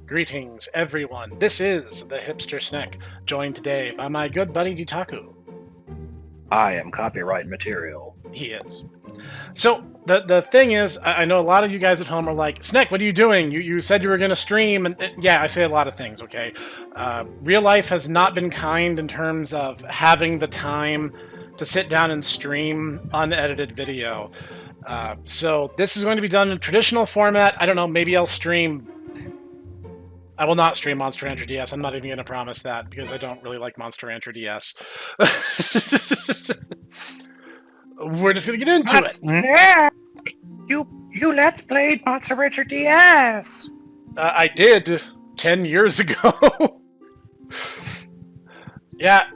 Greetings, everyone. This is the Hipster Snek, joined today by my good buddy Ditaku. I am copyright material. He is. So, the thing is, I know a lot of you guys at home are like, Snek, what are you doing? You said you were going to stream, and yeah, I say a lot of things, okay? Real life has not been kind in terms of having the time to sit down and stream unedited video. So this is going to be done in traditional format. I don't know, maybe I'll stream... I will not stream Monster Rancher DS. I'm not even going to promise that because I don't really like Monster Rancher DS. We're just going to get into it. You let's play Monster Rancher DS. I did 10 years ago. Yeah.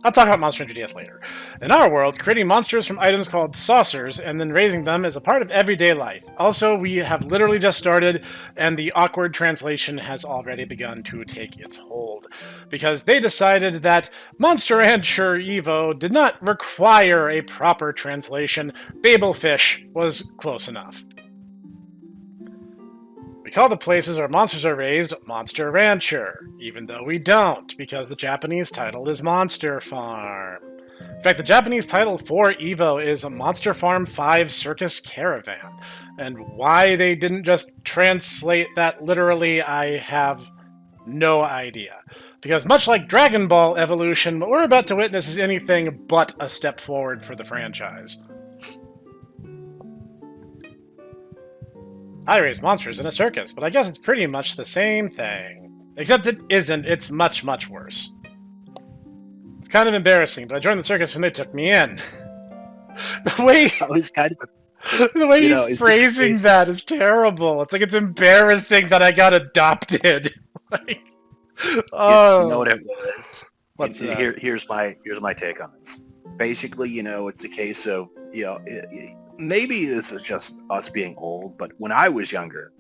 I'll talk about Monster Rancher DS later. In our world, creating monsters from items called saucers and then raising them is a part of everyday life. Also, we have literally just started, and the awkward translation has already begun to take its hold. Because they decided that Monster Rancher EVO did not require a proper translation. Babelfish was close enough. We call the places where monsters are raised Monster Rancher, even though we don't, because the Japanese title is Monster Farm. In fact, the Japanese title for EVO is Monster Farm 5 Circus Caravan, and why they didn't just translate that literally, I have no idea. Because much like Dragon Ball Evolution, what we're about to witness is anything but a step forward for the franchise. I raise monsters in a circus, but I guess it's pretty much the same thing. Except it isn't, it's much, much worse. It's kind of embarrassing, but I joined the circus when they took me in. The way he's phrasing that is terrible. It's like it's embarrassing that I got adopted. Like, oh. You know what it was? What's that? Here's my take on this. Basically, it's a case of, maybe this is just us being old, but when I was younger,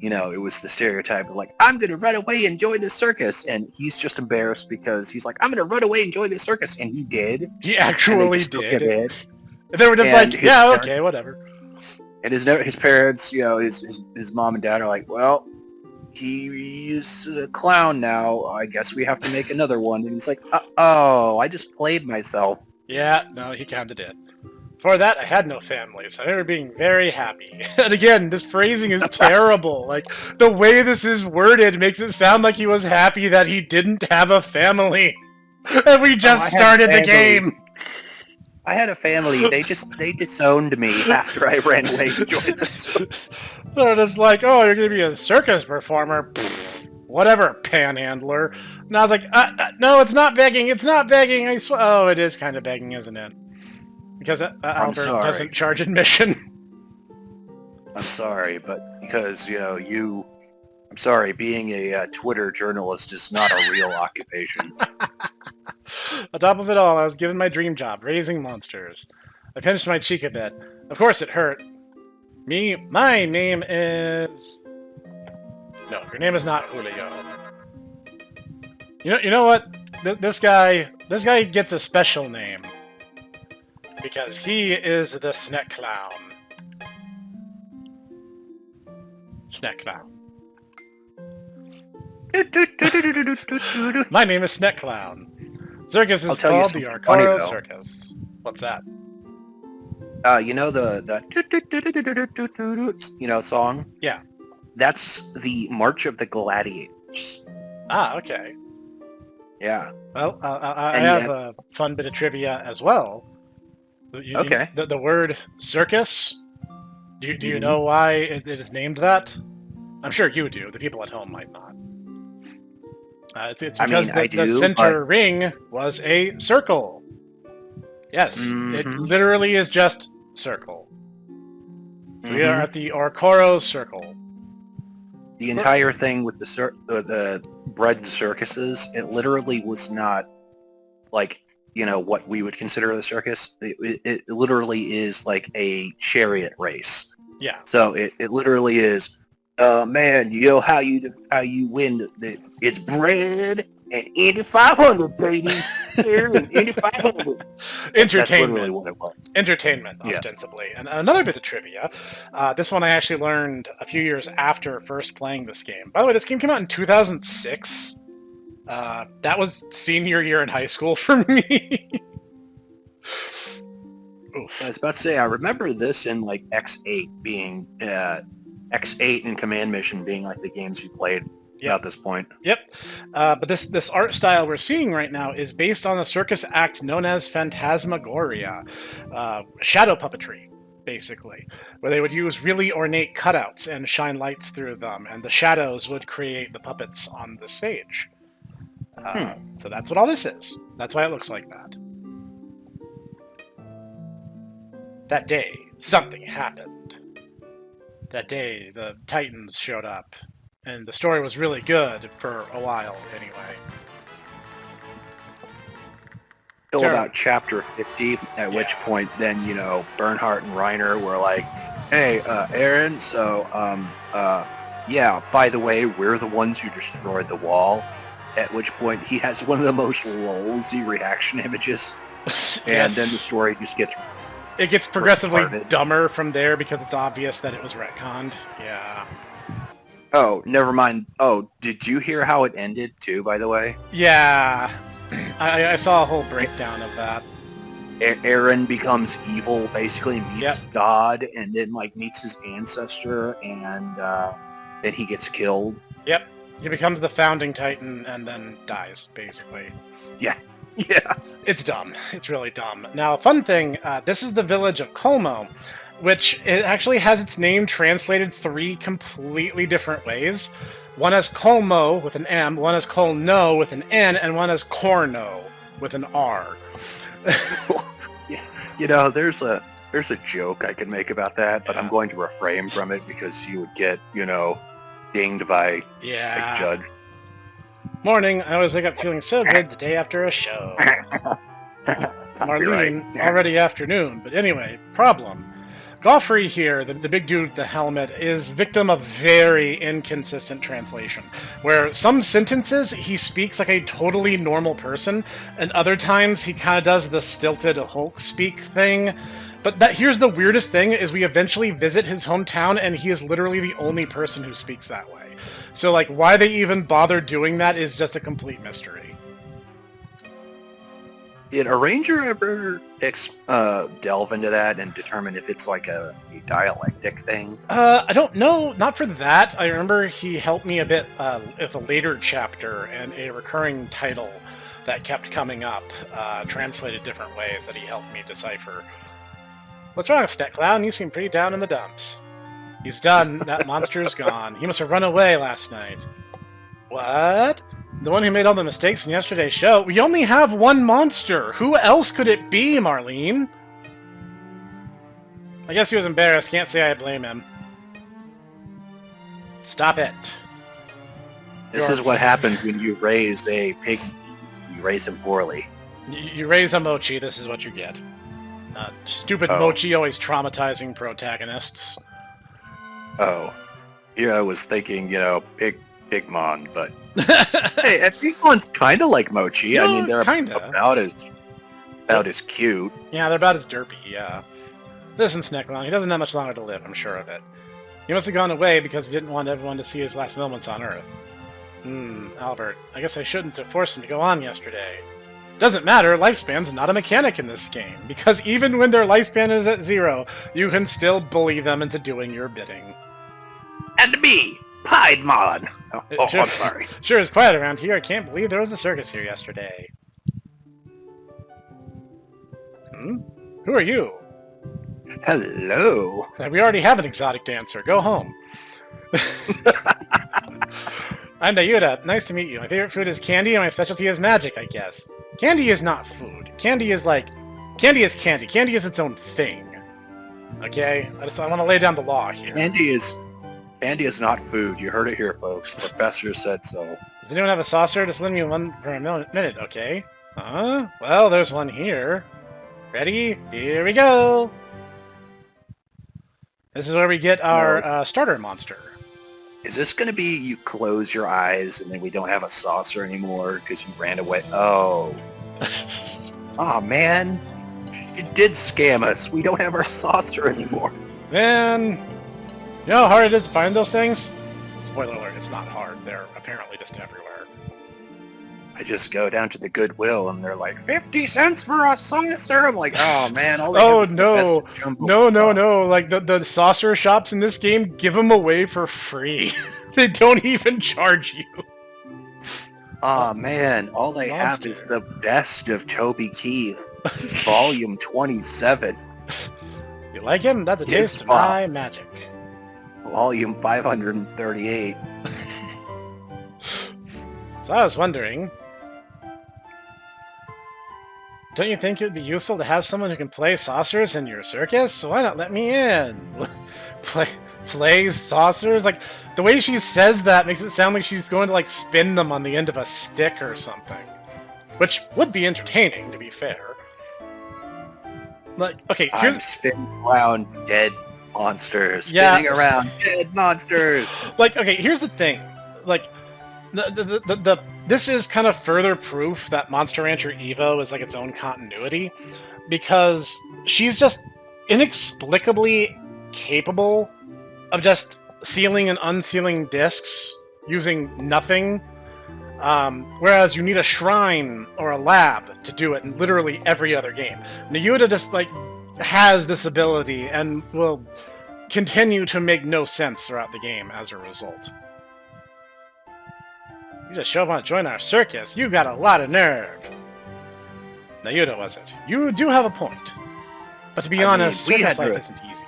it was the stereotype of like, I'm going to run away and join the circus. And he's just embarrassed because he's like, I'm going to run away and join the circus. And he did. He actually did. And they were just like, yeah, okay, whatever. And his parents, his mom and dad are like, well, he's a clown now. I guess we have to make another one. And he's like, oh, I just played myself. Yeah, no, he kind of did. Before that, I had no family, so they were being very happy. And again, this phrasing is terrible. Like, the way this is worded makes it sound like he was happy that he didn't have a family. And we just started the game. I had a family. They disowned me after I ran away to join this. They're just like, oh, you're going to be a circus performer? Pfft, whatever, panhandler. And I was like, no, it's not begging. It's not begging. I swear. Oh, it is kind of begging, isn't it? Because Albert doesn't charge admission. I'm sorry, but because, I'm sorry, being a Twitter journalist is not a real occupation. On top of it all, I was given my dream job, raising monsters. I pinched my cheek a bit. Of course it hurt. My name is... No, your name is not Julio. You know what? This guy gets a special name. Because he is the Snek Clown. Snek Clown. My name is Snek Clown. Circus is called the Orcoro Circus. What's that? You know the song? Yeah. That's the March of the Gladiators. Ah, okay. Yeah. Well, I have a fun bit of trivia as well. Okay. The word circus, do you know why it is named that? I'm sure you do. The people at home might not. It's because the center ring was a circle. Yes, it literally is just circle. So we are at the Orcoro Circle. The entire thing with the bred circuses, it literally was not like, what we would consider a circus. It literally is like a chariot race. Yeah. So it literally is, man, how you win? It's bred And Indy 500, baby. Here in Indy 500. That's literally Entertainment. what it was. Entertainment, Yeah. ostensibly. And another bit of trivia. This one I actually learned a few years after first playing this game. By the way, this game came out in 2006. That was senior year in high school for me. Oof. I was about to say, I remember this in like X8 being, X8 and Command Mission being like the games you played about this point. Yep. But this art style we're seeing right now is based on a circus act known as Phantasmagoria, shadow puppetry, basically, where they would use really ornate cutouts and shine lights through them, and the shadows would create the puppets on the stage. So that's what all this is. That's why it looks like that. That day, something happened. That day, the Titans showed up. And the story was really good for a while, anyway. Till about chapter 50, at which point then, you know, Bernhardt and Reiner were like, hey, Aaron, so, yeah, by the way, we're the ones who destroyed the wall. At which point he has one of the most lolsy reaction images. And then the story just gets... It gets progressively dumber from there because it's obvious that it was retconned. Yeah. Oh, never mind. Oh, did you hear how it ended, too, by the way? Yeah. I saw a whole breakdown of that. Aaron becomes evil, basically meets God, and then, like, meets his ancestor, and then he gets killed. Yep. He becomes the founding Titan and then dies, basically. Yeah. Yeah. It's dumb. It's really dumb. Now, a fun thing, this is the village of Como, which it actually has its name translated 3 completely different ways. One as Colmo with an M, one as Colno with an N, and one as Corno with an R. You know, there's a joke I can make about that, but I'm going to refrain from it because you would get, you know, dinged by a judge. Morning. I always wake up feeling so good the day after a show. Marlene, already afternoon. But anyway, problem. Goffrey here, the big dude with the helmet, is victim of very inconsistent translation, where some sentences he speaks like a totally normal person, and other times he kind of does the stilted Hulk speak thing. But here's the weirdest thing, is we eventually visit his hometown, and he is literally the only person who speaks that way. So, like, why they even bother doing that is just a complete mystery. Did a ranger ever delve into that and determine if it's like a dialectic thing? I don't know. Not for that. I remember he helped me a bit with a later chapter and a recurring title that kept coming up, translated different ways that he helped me decipher. What's wrong, Snek Clown? You seem pretty down in the dumps. He's done. That monster's gone. He must have run away last night. What? The one who made all the mistakes in yesterday's show? We only have one monster! Who else could it be, Marlene? I guess he was embarrassed. Can't say I blame him. Stop it. This is what happens when you raise a pig. You raise him poorly. You raise a Mochi, this is what you get. Stupid Mochi always traumatizing protagonists. Oh. Yeah, I was thinking, you know, Pigmon, but... Hey, Pigmon's kind of like Mochi. No, I mean, they're about as cute. Yeah, they're about as derpy, yeah. Listen, Sneklon, he doesn't have much longer to live, I'm sure of it. He must have gone away because he didn't want everyone to see his last moments on Earth. Albert, I guess I shouldn't have forced him to go on yesterday. Doesn't matter, lifespan's not a mechanic in this game, because even when their lifespan is at 0, you can still bully them into doing your bidding. And me, Piedmon! Sure, I'm sorry. Sure is quiet around here. I can't believe there was a circus here yesterday. Who are you? Hello. We already have an exotic dancer. Go home. I'm Dayuda. Nice to meet you. My favorite food is candy, and my specialty is magic, I guess. Candy is not food. Candy is like... Candy is candy. Candy is its own thing. Okay? I want to lay down the law here. Candy is not food. You heard it here, folks. The professor said so. Does anyone have a saucer? Just lend me one for a minute, okay? Well, there's one here. Ready? Here we go! This is where we get our starter monster. Is this going to be you close your eyes and then we don't have a saucer anymore because you ran away? Oh. Oh, man. You did scam us. We don't have our saucer anymore. Man, you know how hard it is to find those things? Spoiler alert, it's not hard. They're apparently just everywhere. I just go down to the Goodwill and they're like, 50 cents for a saucer. I'm like, oh, man. All they Oh, have is the no. best jumbo No. Like, the saucer shops in this game give them away for free. They don't even charge you. Oh, man. All they have is the best of Toby Keith. Volume 27. You like him? That's a taste of my magic. Volume 538. So I was wondering, don't you think it would be useful to have someone who can play saucers in your circus? Why not let me in? play saucers? Like, the way she says that makes it sound like she's going to, like, spin them on the end of a stick or something. Which would be entertaining, to be fair. Like, okay, here's... I'm spinning around dead monsters. Spinning around dead monsters. Like, okay, here's the thing. Like, this is kind of further proof that Monster Rancher EVO is like its own continuity, because she's just inexplicably capable of just sealing and unsealing discs using nothing, whereas you need a shrine or a lab to do it in literally every other game. Nayuta just like has this ability and will continue to make no sense throughout the game as a result. You just show up and join our circus. You got a lot of nerve. Nayuta, was it? You do have a point. But to be honest, circus life isn't easy.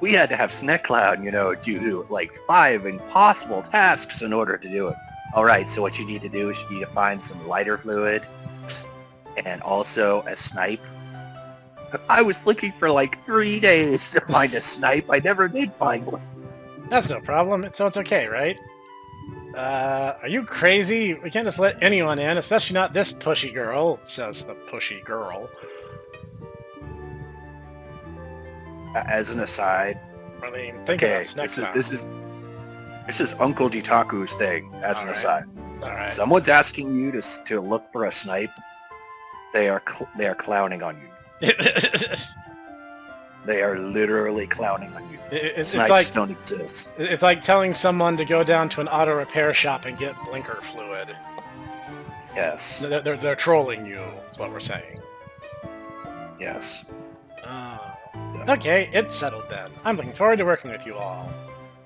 We had to have Snekclown, do like 5 impossible tasks in order to do it. Alright, so what you need to do is you need to find some lighter fluid and also a snipe. I was looking for like 3 days to find a snipe. I never did find one. That's no problem. So it's okay, right? Are you crazy? We can't just let anyone in, especially not this pushy girl, says the pushy girl. As an aside, I mean, think about Snekclown. This is Uncle Jitaku's thing, as an aside. Alright. Someone's asking you to look for a snipe. They are clowning on you. They are literally clowning on you. Snipes don't exist. It's like telling someone to go down to an auto repair shop and get blinker fluid. Yes. They're trolling you, is what we're saying. Yes. Okay, it's settled then. I'm looking forward to working with you all.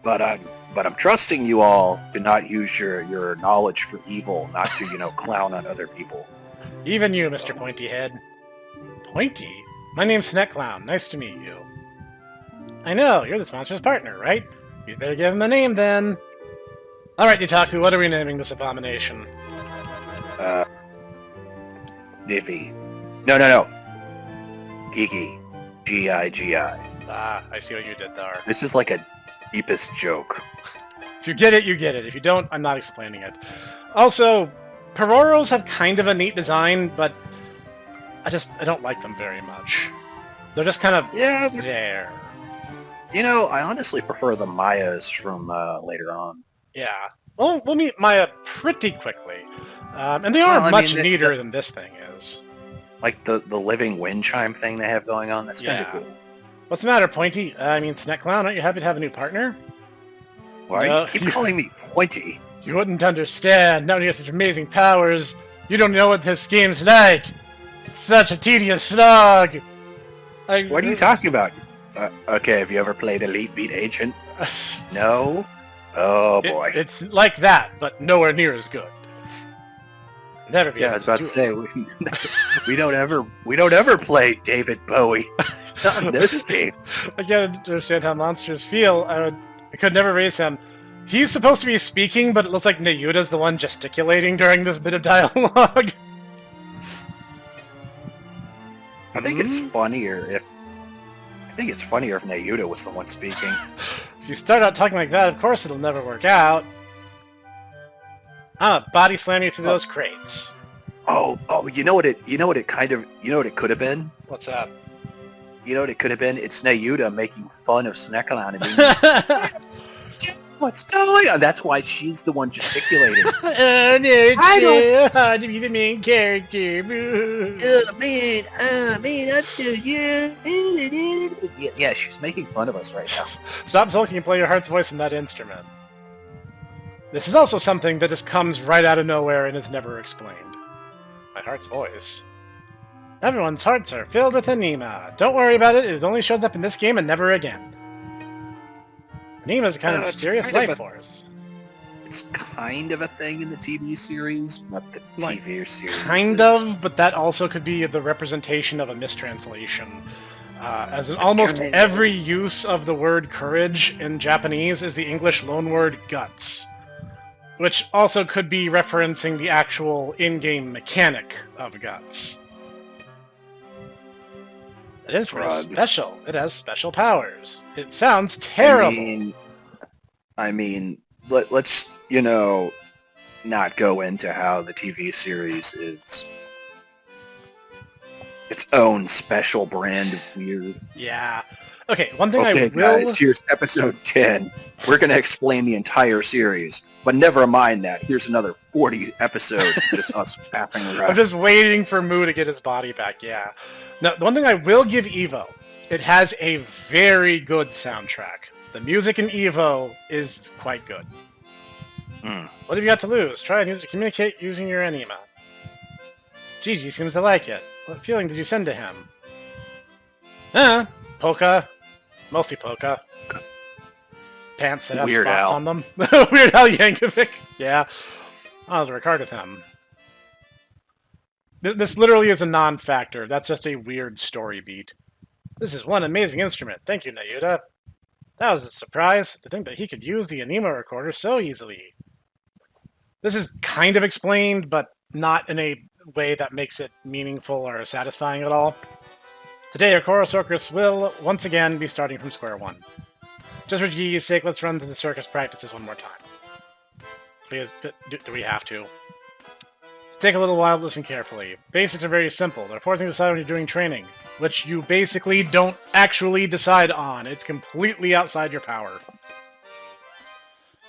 But I'm trusting you all to not use your knowledge for evil, not to, clown on other people. Even you, Mr. Pointy Head. Pointy? My name's Snekclown. Nice to meet you. I know, you're this monster's partner, right? You'd better give him a name, then. Alright, Jitaku, what are we naming this abomination? Divi. No. Gigi. G-I-G-I. Ah, I see what you did there. This is like a deepest joke. If you get it, you get it. If you don't, I'm not explaining it. Also, Pororos have kind of a neat design, but I don't like them very much. They're just kind of there. I honestly prefer the Mayas from later on. Yeah. Well, we'll meet Maya pretty quickly. And they are much neater than this thing is. Like the living wind chime thing they have going on, that's kind of cool. What's the matter, Pointy? Snekclown, aren't you happy to have a new partner? Why you keep calling me Pointy? You wouldn't understand. Now you have such amazing powers. You don't know what this game's like. It's such a tedious slog. What are you talking about? Okay, have you ever played Elite Beat Agent? No? Oh boy. It's like that, but nowhere near as good. Never be. Yeah, I was about to say we don't ever play David Bowie on this game. I can't understand how monsters feel. I could never raise him. He's supposed to be speaking, but it looks like Nayuta's the one gesticulating during this bit of dialogue. I think it's funnier if Nayuta was the one speaking. If you start out talking like that, of course it'll never work out. I'm gonna body slam you to those crates. Oh, you know what it could have been? What's that? You know what it could have been? It's Nayuta making fun of Snekclown and being What's going on? That's why she's the one gesticulating. Oh, no, I don't- hard to be the main character. Man, that's yeah. Yeah, she's making fun of us right now. Stop sulking and play your heart's voice in that instrument. This is also something that just comes right out of nowhere and is never explained. My heart's voice. Everyone's hearts are filled with anema. Don't worry about it, it only shows up in this game and never again. Anema is a kind of mysterious life force. It's kind of a thing in the TV series, not the TV series. Kind of, but that also could be the representation of a mistranslation. As in almost every use of the word courage in Japanese is the English loanword guts, which also could be referencing the actual in-game mechanic of guts. It is really special. It has special powers. It sounds terrible. I mean, let's, not go into how the TV series is its own special brand of weird. Yeah. Okay, one thing okay, I will... guys, here's episode 10. We're going to explain the entire series. But never mind that. Here's another 40 episodes of just us fapping around. I'm just waiting for Moo to get his body back, yeah. Now, the one thing I will give EVO, it has a very good soundtrack. The music in EVO is quite good. What have you got to lose? Try and use it to communicate using your anima. Gigi seems to like it. What feeling did you send to him? Polka. Mostly polka. Pants that have Weird spots Al. on them. Weird Al Yankovic. Yeah. Oh, the Ricardo Them. This literally is a non-factor. That's just a weird story beat. This is one amazing instrument. Thank you, Nayuta. That was a surprise, to think that he could use the anima recorder so easily. This is kind of explained, but not in a way that makes it meaningful or satisfying at all. Today, our Chorus Circus will, once again, be starting from square one. Just for Gigi's sake, let's run to the circus practices one more time. Please, do we have to? So take a little while to listen carefully. Basics are very simple. There are 4 things to decide when you're doing training, which you basically don't actually decide on. It's completely outside your power.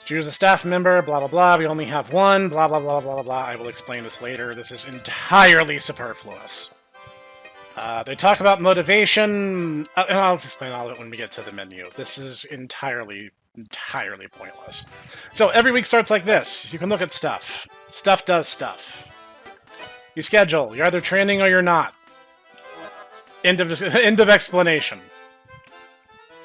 Choose a staff member, blah blah blah, we only have one, blah blah blah blah blah. I will explain this later. This is entirely superfluous. They talk about motivation, and I'll explain all of it when we get to the menu. This is entirely pointless. So every week starts like this. You can look at stuff. Stuff does stuff. You schedule. You're either training or you're not. End of explanation.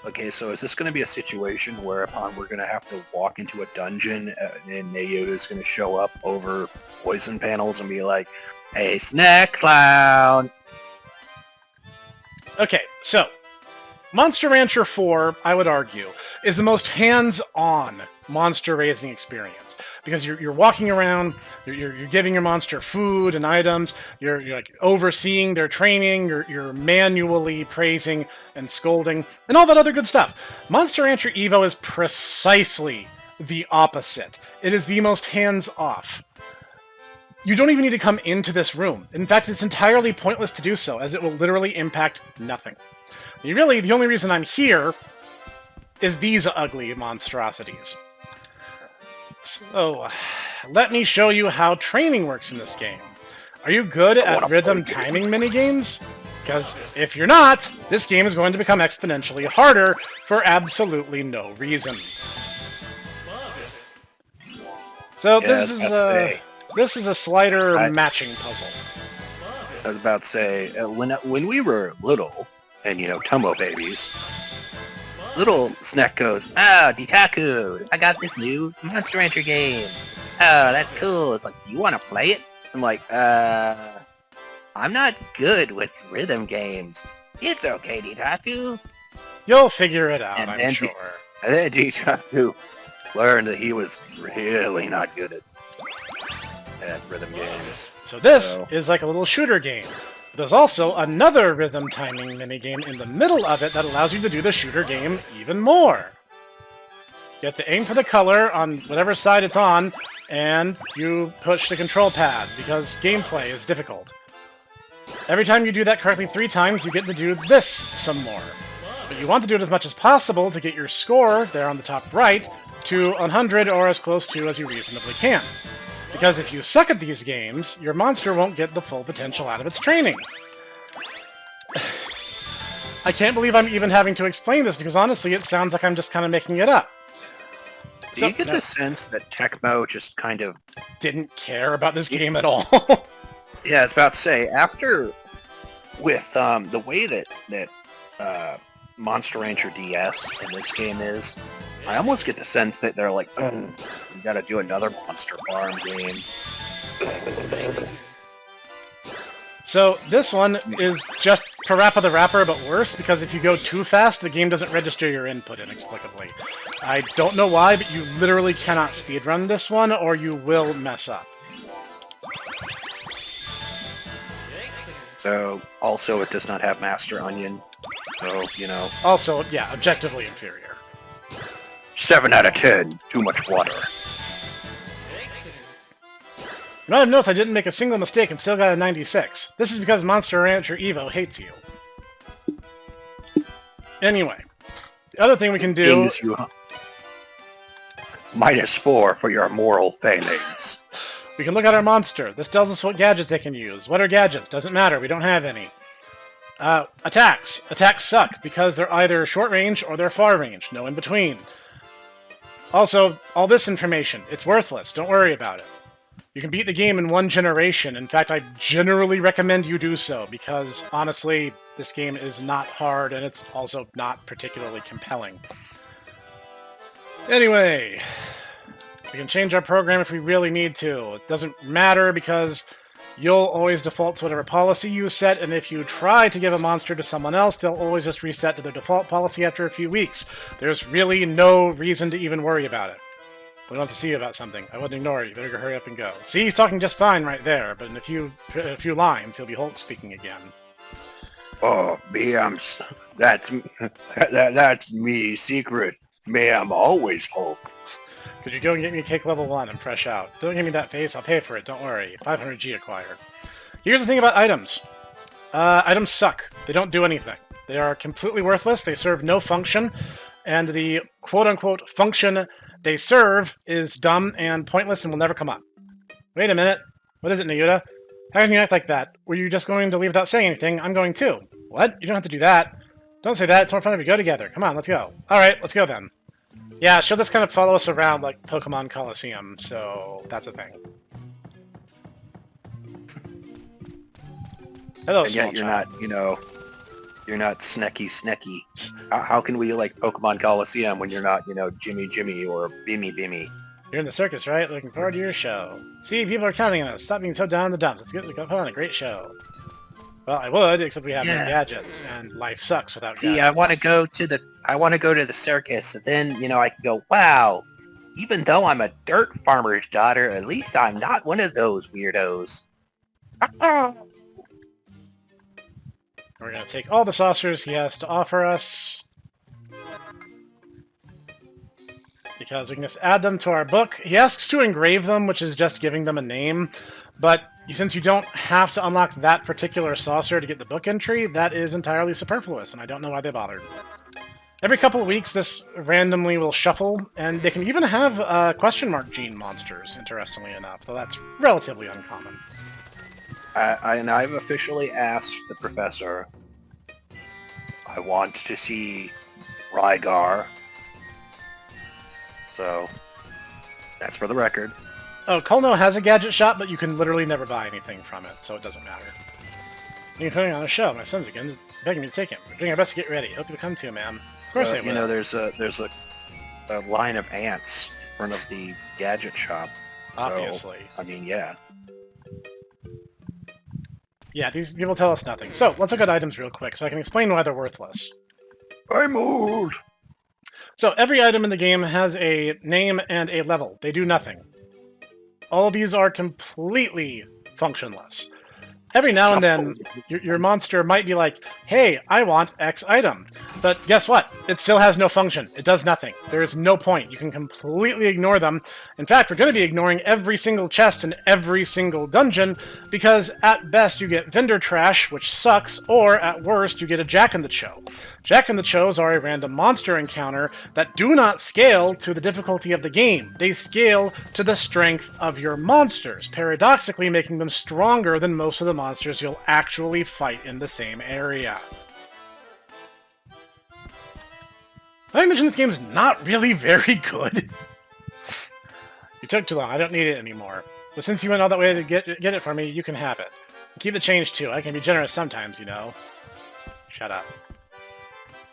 Okay, so is this going to be a situation whereupon we're going to have to walk into a dungeon and Nayota's going to show up over poison panels and be like, "Hey, Snack Clown!" Okay, so Monster Rancher 4, I would argue, is the most hands-on monster raising experience. Because you're walking around, you're giving your monster food and items, you're like overseeing their training, you're manually praising and scolding, and all that other good stuff. Monster Rancher EVO is precisely the opposite. It is the most hands-off. You don't even need to come into this room. In fact, it's entirely pointless to do so, as it will literally impact nothing. Really, the only reason I'm here is these ugly monstrosities. So, let me show you how training works in this game. Are you good at rhythm timing minigames? Because if you're not, this game is going to become exponentially harder for absolutely no reason. So this is a slider matching puzzle. I was about to say, when we were little, and Tumbo babies, little Snek goes, "Ah, Ditaku, I got this new Monster Rancher game. Oh, that's cool." It's like, "Do you want to play it?" I'm like, I'm not good with rhythm games. It's okay, Ditaku. You'll figure it out, And I'm sure. And then Ditaku learned that he was really not good at rhythm games. So this is like a little shooter game. There's also another rhythm timing minigame in the middle of it that allows you to do the shooter game even more. You have to aim for the color on whatever side it's on, and you push the control pad, because gameplay is difficult. Every time you do that correctly 3 times, you get to do this some more. But you want to do it as much as possible to get your score, there on the top right, to 100 or as close to as you reasonably can. Because if you suck at these games, your monster won't get the full potential out of its training. I can't believe I'm even having to explain this, because honestly it sounds like I'm just kind of making it up. Do you get the sense that Tecmo just kind of didn't care about this game at all? Yeah, I was about to say, after, with the way that Monster Rancher DS in this game is, I almost get the sense that they're like, we gotta do another Monster Farm game. So this one is just Parappa the Rapper, but worse, because if you go too fast, the game doesn't register your input inexplicably. I don't know why, but you literally cannot speedrun this one, or you will mess up. So, also, it does not have Master Onion. So, you know. Also, yeah, objectively inferior. 7 out of 10. Too much water. You might have noticed I didn't make a single mistake and still got a 96. This is because Monster Rancher EVO hates you. Anyway, the other thing we can do... -4 for your moral failings. We can look at our monster. This tells us what gadgets they can use. What are gadgets? Doesn't matter. We don't have any. Attacks. Attacks suck because they're either short range or they're far range. No in between. Also, all this information. It's worthless. Don't worry about it. You can beat the game in 1 generation. In fact, I generally recommend you do so because, honestly, this game is not hard and it's also not particularly compelling. Anyway... We can change our program if we really need to. It doesn't matter because you'll always default to whatever policy you set, and if you try to give a monster to someone else, they'll always just reset to their default policy after a few weeks. There's really no reason to even worry about it. We want to see you about something. I wouldn't ignore it. You better hurry up and go. See, he's talking just fine right there, but in a few lines, he'll be Hulk speaking again. Oh, me, that's me secret. Me, I'm always Hulk. Could you go and get me cake level 1? I'm fresh out. Don't give me that face, I'll pay for it, don't worry. 500G acquired. Here's the thing about items. Items suck. They don't do anything. They are completely worthless, they serve no function, and the quote-unquote function they serve is dumb and pointless and will never come up. Wait a minute. What is it, Nayuta? How can you act like that? Were you just going to leave without saying anything? I'm going too. What? You don't have to do that. Don't say that, it's more fun if we go together. Come on, let's go. Alright, let's go then. Yeah, she'll just kind of follow us around like Pokemon Coliseum, so that's a thing. Hello, and yet you're not, you're not Sneky. How can we like Pokemon Coliseum when you're not, Jimmy or Bimmy? You're in the circus, right? Looking forward to your show. See, people are counting on us. Stop being so down in the dumps. Let's put on a great show. Well, I would, except we have no gadgets, and life sucks without gadgets. See, I want to go to the circus, and then, I can go, wow, even though I'm a dirt farmer's daughter, at least I'm not one of those weirdos. We're going to take all the saucers he has to offer us, because we can just add them to our book. He asks to engrave them, which is just giving them a name, but since you don't have to unlock that particular saucer to get the book entry, that is entirely superfluous, and I don't know why they bothered. Every couple of weeks, this randomly will shuffle, and they can even have question mark gene monsters, interestingly enough, though that's relatively uncommon. I've officially asked the professor, I want to see Rygar. So, that's for the record. Oh, Kulno has a gadget shop, but you can literally never buy anything from it, so it doesn't matter. You're putting on a show. My son's again begging me to take him. We're doing our best to get ready. Hope you come too, ma'am. Of course they will. There's a line of ants in front of the gadget shop. Obviously. So, yeah. Yeah, these people tell us nothing. So, let's look at items real quick, so I can explain why they're worthless. I moved! So, every item in the game has a name and a level. They do nothing. All of these are completely functionless. Every now and then, your monster might be like, hey, I want X item. But guess what? It still has no function. It does nothing. There is no point. You can completely ignore them. In fact, we're going to be ignoring every single chest in every single dungeon, because at best you get vendor trash, which sucks, or at worst you get a Jack-in-the-Cho. Jack-in-the-Chos are a random monster encounter that do not scale to the difficulty of the game. They scale to the strength of your monsters, paradoxically making them stronger than most of the monsters you'll actually fight in the same area. I imagine this game's not really very good. You took too long. I don't need it anymore. But since you went all that way to get it for me, you can have it. Keep the change, too. I can be generous sometimes, you know. Shut up.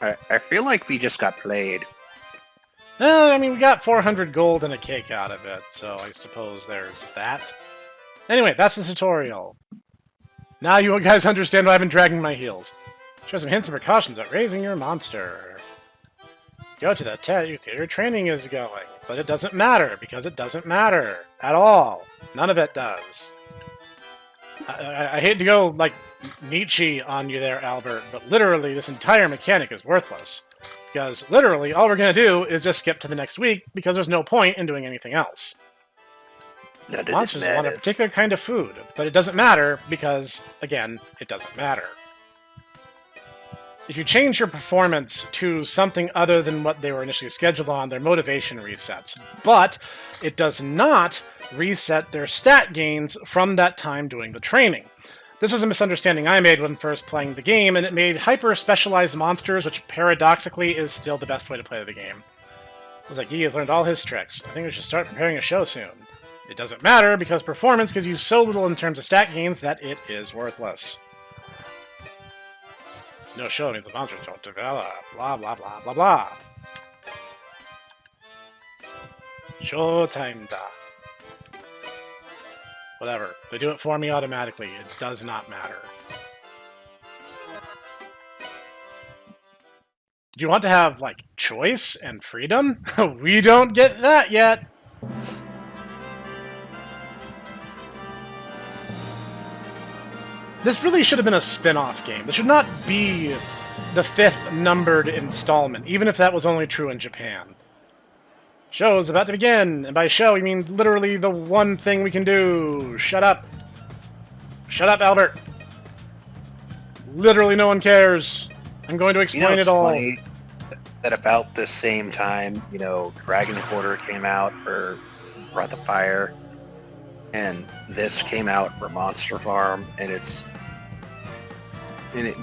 I feel like we just got played. I mean, we got 400 gold and a cake out of it, so I suppose there's that. Anyway, that's the tutorial. Now you guys understand why I've been dragging my heels. Show some hints and precautions about raising your monster. Go to the test, you see your training is going. But it doesn't matter, because it doesn't matter. At all. None of it does. I hate to go, like, Nietzsche on you there, Albert, but literally this entire mechanic is worthless. Because literally all we're going to do is just skip to the next week, because there's no point in doing anything else. Monsters want a particular kind of food, but it doesn't matter because, again, it doesn't matter. If you change your performance to something other than what they were initially scheduled on, their motivation resets. But it does not reset their stat gains from that time doing the training. This was a misunderstanding I made when first playing the game, and it made hyper-specialized monsters, which paradoxically is still the best way to play the game. I was like, he has learned all his tricks. I think we should start preparing a show soon. It doesn't matter, because performance gives you so little in terms of stat gains that it is worthless. No show means the monsters don't develop. Blah, blah, blah, blah, blah. Showtime da. Whatever. They do it for me automatically. It does not matter. Did you want to have, like, choice and freedom? We don't get that yet! This really should have been a spin-off game. This should not be the 5th numbered installment, even if that was only true in Japan. Show is about to begin, and by show, we mean literally the one thing we can do. Shut up. Shut up, Albert. Literally no one cares. I'm going to explain it all. Funny that about the same time, you know, Dragon Quarter came out for Breath of Fire, and this came out for Monster Farm, and it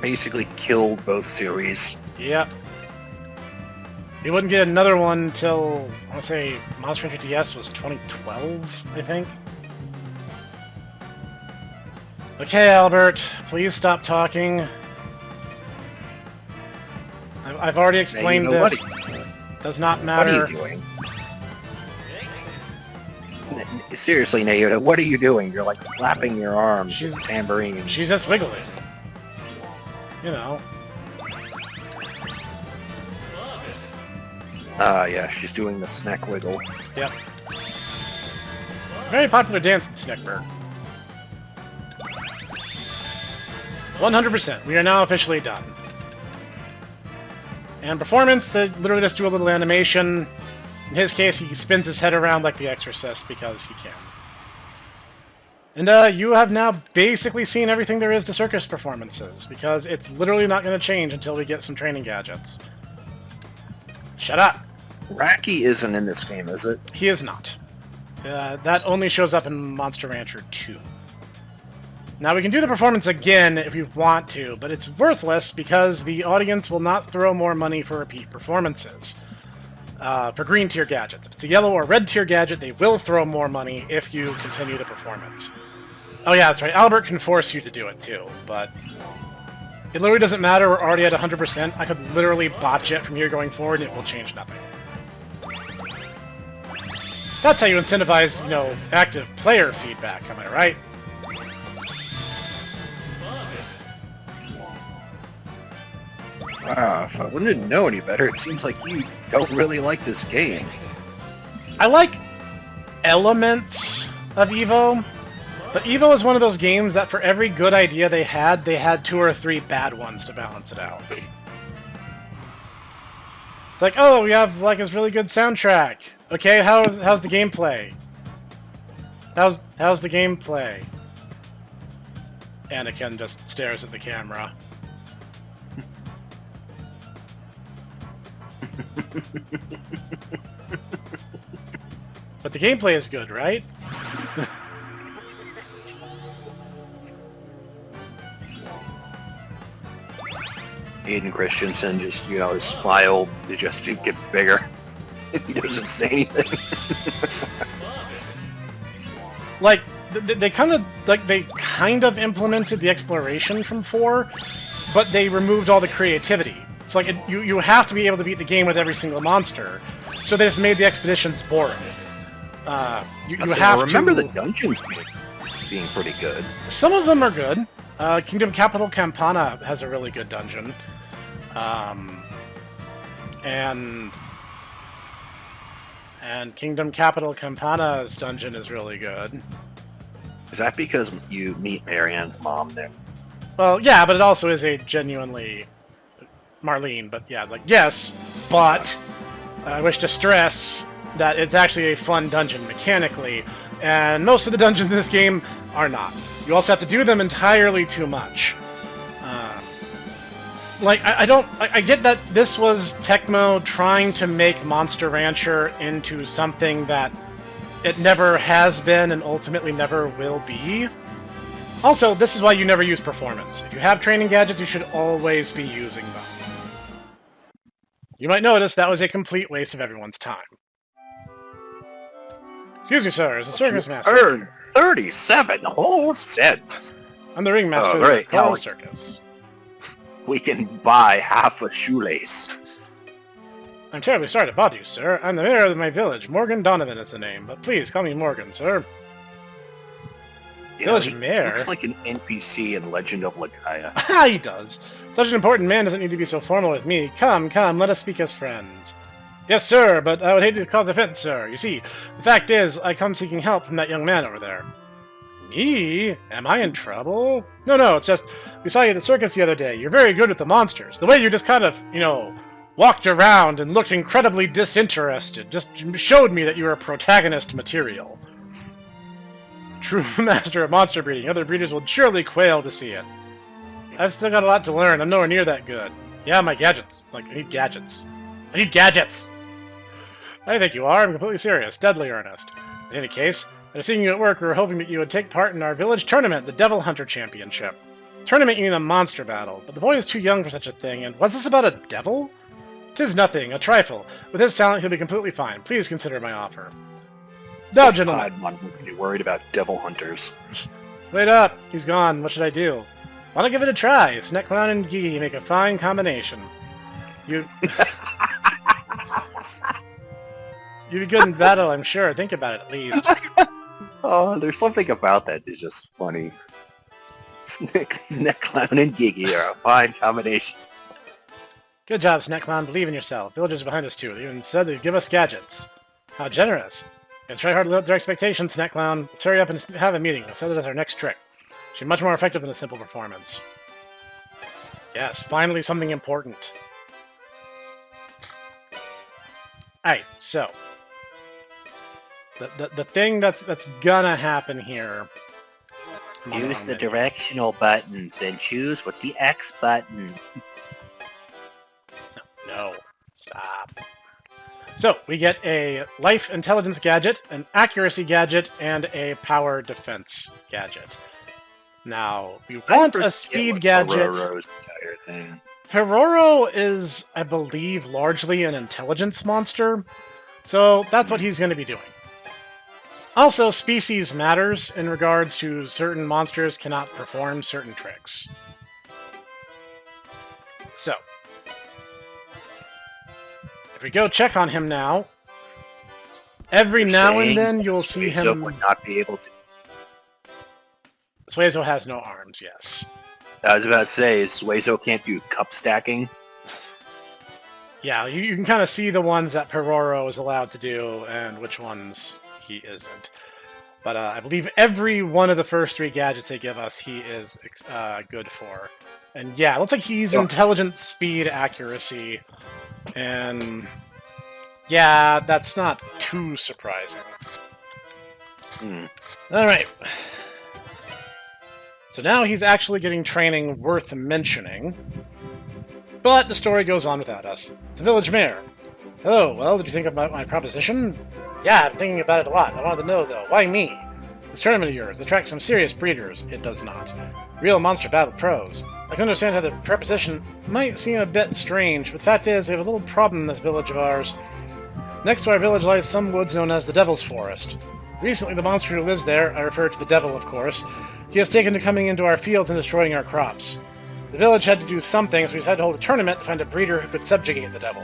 basically killed both series. Yep. We wouldn't get another one till, I want to say, Monster Hunter DS was 2012, I think. Okay, Albert, please stop talking. I've already explained this. Does not matter. What are you doing? Seriously, Nayoda, what are you doing? You're like flapping your arms with tambourines. She's just wiggling. You know. Yeah, she's doing the Snek wiggle. Yep. Very popular dance in Snekburg. 100%. We are now officially done. And performance, they literally just do a little animation. In his case, he spins his head around like the Exorcist because he can. And you have now basically seen everything there is to circus performances, because it's literally not going to change until we get some training gadgets. Shut up! Raki isn't in this game, is it? He is not. That only shows up in Monster Rancher 2. Now, we can do the performance again if we want to, but it's worthless because the audience will not throw more money for repeat performances. For green tier gadgets. If it's a yellow or red tier gadget, they will throw more money if you continue the performance. Oh yeah, that's right. Albert can force you to do it too, but it literally doesn't matter. We're already at 100%. I could literally botch it from here going forward and it will change nothing. That's how you incentivize, you know, active player feedback, am I right? Wow, if I wouldn't know any better, it seems like you don't really like this game. I like elements of EVO. But EVO is one of those games that for every good idea they had 2 or 3 bad ones to balance it out. It's like, oh, we have like this really good soundtrack. Okay, how's the gameplay? How's the gameplay? Anakin just stares at the camera. But the gameplay is good, right? Aiden Christensen just, you know, his smile, it just gets bigger. He doesn't say anything. Like, they kind of implemented the exploration from 4, but they removed all the creativity. It's like, you have to be able to beat the game with every single monster, so they just made the expeditions boring. You have to... remember the dungeons being pretty good. Some of them are good. Kingdom Capital Campana has a really good dungeon. And Kingdom Capital Campana's dungeon is really good. Is that because you meet Marianne's mom there? Well, yeah, but it also is a genuinely... Marlene, but yeah, like, yes, but I wish to stress that it's actually a fun dungeon mechanically, and most of the dungeons in this game are not. You also have to do them entirely too much. I get that this was Tecmo trying to make Monster Rancher into something that it never has been and ultimately never will be. Also, this is why you never use performance. If you have training gadgets, you should always be using them. You might notice that was a complete waste of everyone's time. Excuse me, sir, as a circus master. Earned 37 whole cents. I'm the ringmaster of the Coral Circus. We can buy half a shoelace. I'm terribly sorry to bother you, sir. I'm the mayor of my village. Morgan Donovan is the name, but please call me Morgan, sir. Village mayor? Looks like an NPC in Legend of Legaia. Ah, he does. Such an important man doesn't need to be so formal with me. Come, let us speak as friends. Yes, sir, but I would hate to cause offense, sir. You see, the fact is, I come seeking help from that young man over there. Me? Am I in trouble? No, it's just, we saw you at the circus the other day. You're very good with the monsters. The way you just kind of, walked around and looked incredibly disinterested just showed me that you were protagonist material. True master of monster breeding. Other breeders will surely quail to see it. I've still got a lot to learn. I'm nowhere near that good. Yeah, my gadgets. I need gadgets. I need gadgets! I think you are. I'm completely serious. Deadly earnest. In any case, after seeing you at work, we were hoping that you would take part in our village tournament, the Devil Hunter Championship. Tournament you mean a monster battle, but the boy is too young for such a thing, and was this about a devil? 'Tis nothing, a trifle. With his talent, he'll be completely fine. Please consider my offer. Now, gentlemen. I'm not really worried about devil hunters. Wait up. He's gone. What should I do? Why not give it a try? Snek Clown and Gee make a fine combination. You'd be good in battle, I'm sure. Think about it, at least. Oh, there's something about that that's just funny. Snek Clown and Giggy are a fine combination. Good job, Snek Clown. Believe in yourself. Villagers are behind us, too. They even said they'd give us gadgets. How generous. Gonna try hard to live up to their expectations, Snek Clown. Let's hurry up and have a meeting. We'll set it as our next trick. Should be much more effective than a simple performance. Yes, finally something important. Alright, so... The thing that's gonna happen here... Use the directional buttons and choose with the X button. No. Stop. So, we get a life intelligence gadget, an accuracy gadget, and a power defense gadget. Now, we want a speed gadget. Pororo's entire thing. Pororo is, I believe, largely an intelligence monster, so that's what he's going to be doing. Also, species matters in regards to certain monsters cannot perform certain tricks. So, if we go check on him now, every now and then you'll see him... would not be able to... Suezo has no arms, yes. I was about to say, Suezo can't do cup stacking. Yeah, you can kind of see the ones that Pororo is allowed to do and which ones he isn't. But I believe every one of the first 3 gadgets they give us, he is good for. And yeah, it looks like he's intelligence, speed, accuracy, and yeah, that's not too surprising. All right. So now he's actually getting training worth mentioning. But the story goes on without us. It's the village mayor. Hello, well, did you think about my proposition? Yeah, I've been thinking about it a lot. I wanted to know, though, why me? This tournament of yours attracts some serious breeders. It does not. Real monster battle pros. I can understand how the proposition might seem a bit strange, but the fact is, we have a little problem in this village of ours. Next to our village lies some woods known as the Devil's Forest. Recently, the monster who lives there, I refer to the devil, of course, he has taken to coming into our fields and destroying our crops. The village had to do something, so we decided to hold a tournament to find a breeder who could subjugate the devil.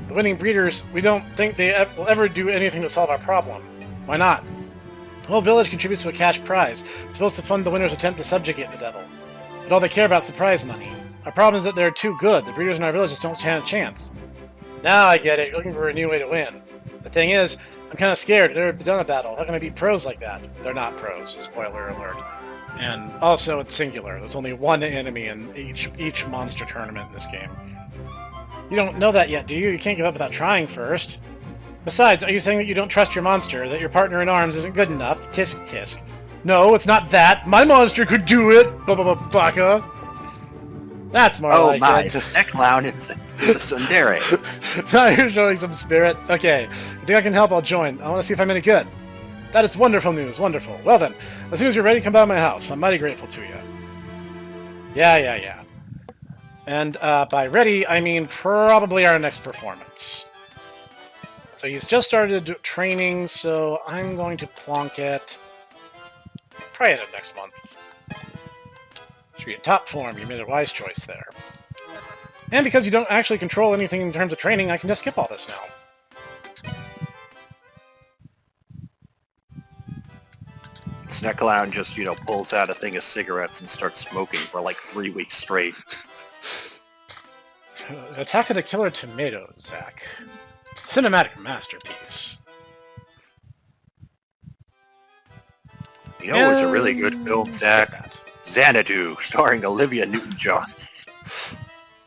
The winning breeders, we don't think they will ever do anything to solve our problem. Why not? The whole village contributes to a cash prize. It's supposed to fund the winner's attempt to subjugate the devil. But all they care about is the prize money. Our problem is that they're too good. The breeders in our village just don't stand a chance. Now I get it. You're looking for a new way to win. The thing is, I'm kind of scared. I've never done a battle. How can I beat pros like that? They're not pros. Spoiler alert. And also, it's singular. There's only one enemy in each monster tournament in this game. You don't know that yet, do you? You can't give up without trying first. Besides, are you saying that you don't trust your monster, that your partner in arms isn't good enough? Tisk tisk. No, it's not that. My monster could do it! Baka. That's more like it. Oh my, that clown is a tsundere. Now you're showing some spirit. Okay, you think I can help? I'll join. I want to see if I'm any good. That is wonderful news, wonderful. Well then, as soon as you're ready, come by my house. I'm mighty grateful to you. Yeah. And by ready, I mean probably our next performance. So he's just started training, so I'm going to plonk it probably at next month. Should be in top form. You made a wise choice there. And because you don't actually control anything in terms of training, I can just skip all this now. Snek Clown just, pulls out a thing of cigarettes and starts smoking for like 3 weeks straight. Attack of the Killer Tomatoes, Zach. Cinematic masterpiece. You know what's a really good film, Zach? Xanadu, starring Olivia Newton-John.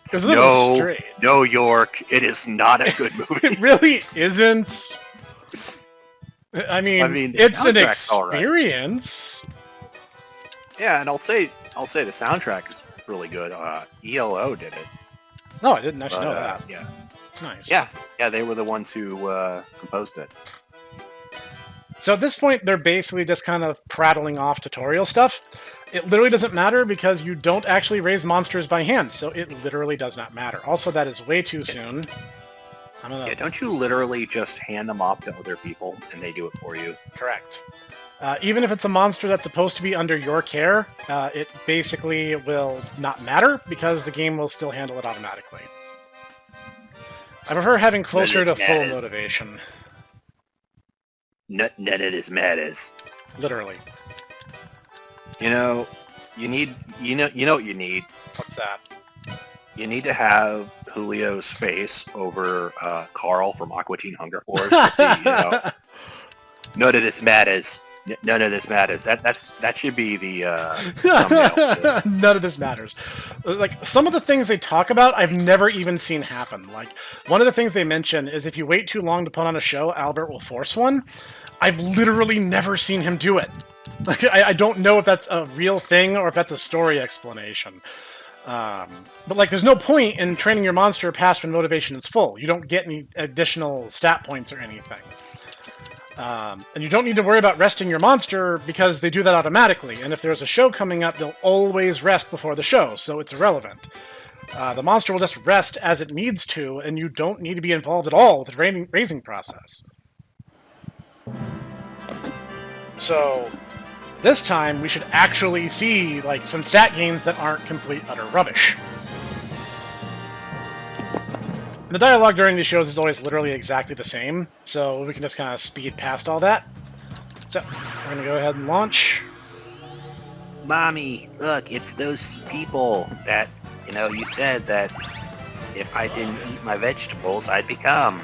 It was a little strange. No, York, it is not a good movie. It really isn't. I mean it's an experience. Right. Yeah, and I'll say the soundtrack is really good. ELO did it. No, I didn't actually know that. Yeah. Nice. Yeah, they were the ones who composed it. So at this point, they're basically just kind of prattling off tutorial stuff. It literally doesn't matter because you don't actually raise monsters by hand, so it literally does not matter. Also, that is way too soon. Yeah, don't you literally just hand them off to other people and they do it for you? Correct. Even if it's a monster that's supposed to be under your care, it basically will not matter because the game will still handle it automatically. I prefer having closer to full motivation. None of this matters. Literally. You know what you need? What's that? You need to have Julio's face over Carl from Aqua Teen Hunger Force. None of this matters. None of this matters. That should be the thumbnail. None of this matters. Like, some of the things they talk about, I've never even seen happen. Like, one of the things they mention is if you wait too long to put on a show, Albert will force one. I've literally never seen him do it. Like, I don't know if that's a real thing or if that's a story explanation. But, like, there's no point in training your monster past when motivation is full. You don't get any additional stat points or anything. And you don't need to worry about resting your monster because they do that automatically. And if there's a show coming up, they'll always rest before the show, so it's irrelevant. The monster will just rest as it needs to, and you don't need to be involved at all with the raising process. So, this time, we should actually see, like, some stat gains that aren't complete, utter rubbish. And the dialogue during these shows is always literally exactly the same, so we can just kind of speed past all that. So, we're going to go ahead and launch. Mommy, look, it's those people that, you said that if I didn't eat my vegetables, I'd become.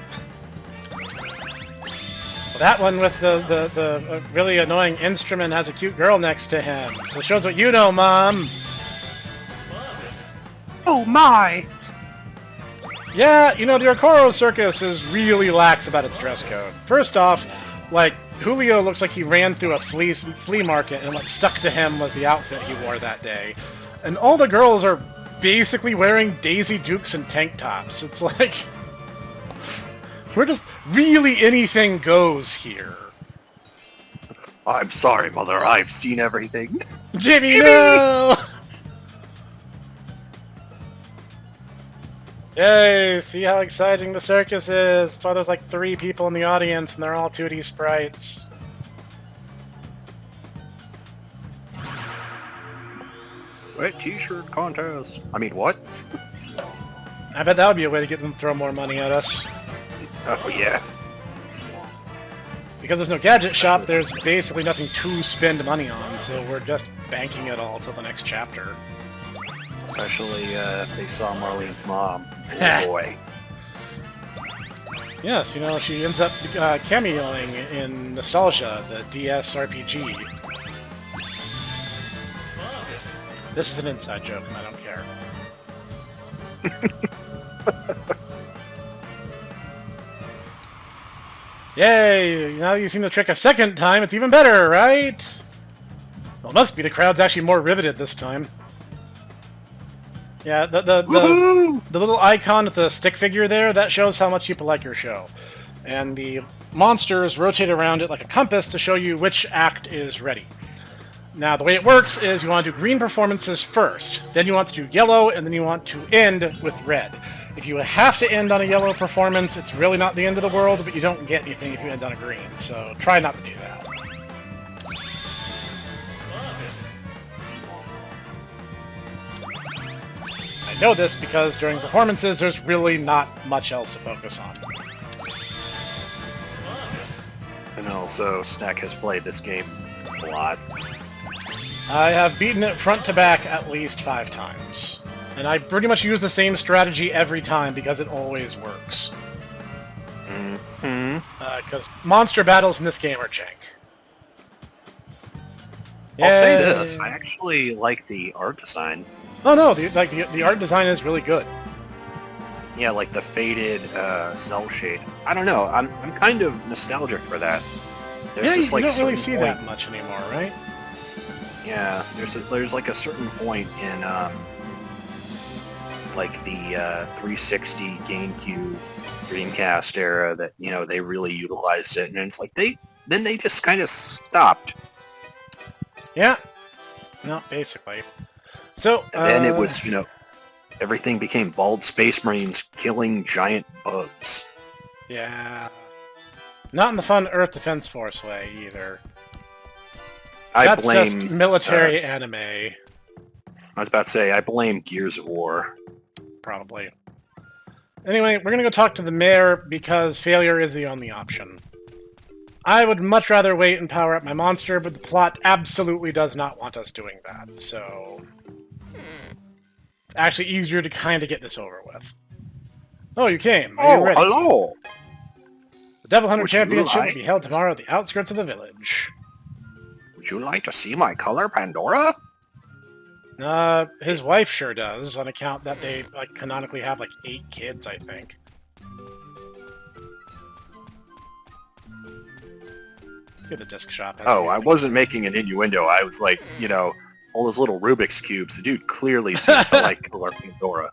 Well, That one with the really annoying instrument has a cute girl next to him. So it shows what you know, Mom. Oh my! Yeah, you know, the Okoro Circus is really lax about its dress code. First off, like, Julio looks like he ran through a flea market and what stuck to him was the outfit he wore that day. And all the girls are basically wearing Daisy Dukes and tank tops. It's like... we're just... really anything goes here. I'm sorry, Mother. I've seen everything. Jimmy, no! Yay, see how exciting the circus is. That's why there's like 3 people in the audience and they're all 2D sprites. Wet t-shirt contest. I mean, what? I bet that would be a way to get them to throw more money at us. Oh, yeah. Because there's no gadget shop, there's basically nothing to spend money on, so we're just banking it all till the next chapter. Especially if they saw Marlene's mom. Oh, boy. Yes, you know, she ends up cameoing in Nostalgia, the DS RPG. This is an inside joke, and I don't care. Yay! Now that you've seen the trick a second time, it's even better, right? Well, it must be the crowd's actually more riveted this time. Yeah, the little icon with the stick figure there, that shows how much people like your show. And the monsters rotate around it like a compass to show you which act is ready. Now, the way it works is you want to do green performances first, then you want to do yellow, and then you want to end with red. If you have to end on a yellow performance, it's really not the end of the world, but you don't get anything if you end on a green, so try not to do that. I know this because during performances, there's really not much else to focus on. And also, Snek has played this game a lot. I have beaten it front to back at least 5 times. And I pretty much use the same strategy every time because it always works. Because monster battles in this game are jank. I'll say this, I actually like the art design. Oh no, the art design is really good. Yeah, like the faded cell shade. I don't know, I'm kind of nostalgic for that. There's you don't really see that much anymore, right? Yeah, there's like a certain point in like the 360 GameCube Dreamcast era that, you know, they really utilized it, and it's like they just kind of stopped. Yeah. No, basically. So and then it was, you know, everything became bald space marines killing giant bugs. Yeah. Not in the fun Earth Defense Force way either. That's just military anime. I was about to say, I blame Gears of War. Probably. Anyway, we're gonna go talk to the mayor because failure is the only option. I would much rather wait and power up my monster, but the plot absolutely does not want us doing that, so... it's actually easier to kind of get this over with. Oh, you came. Are you ready? Hello! The Devil Hunter Championship will be held tomorrow at the outskirts of the village. Would you like to see my color, Pandora? His wife sure does, on account that they, like, canonically have, like, 8 kids, I think. Let's get the disc shop. Oh, I wasn't making an innuendo. I was like, you know, all those little Rubik's Cubes. The dude clearly seems to like color Pandora.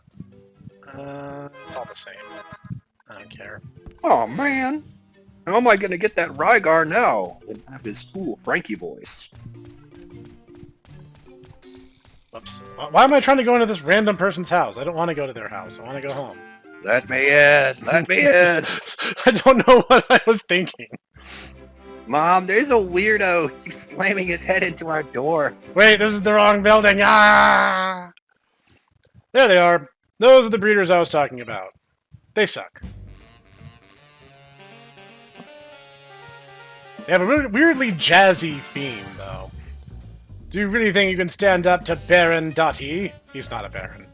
It's all the same. I don't care. Oh, man. How am I going to get that Rygar now and have his cool Frankie voice? Whoops. Why am I trying to go into this random person's house? I don't want to go to their house. I want to go home. Let me in! Let me in! I don't know what I was thinking. Mom, there's a weirdo. He's slamming his head into our door. Wait, this is the wrong building. Ah! There they are. Those are the breeders I was talking about. They suck. They have a weirdly jazzy theme, though. Do you really think you can stand up to Baron Dottie? He's not a Baron.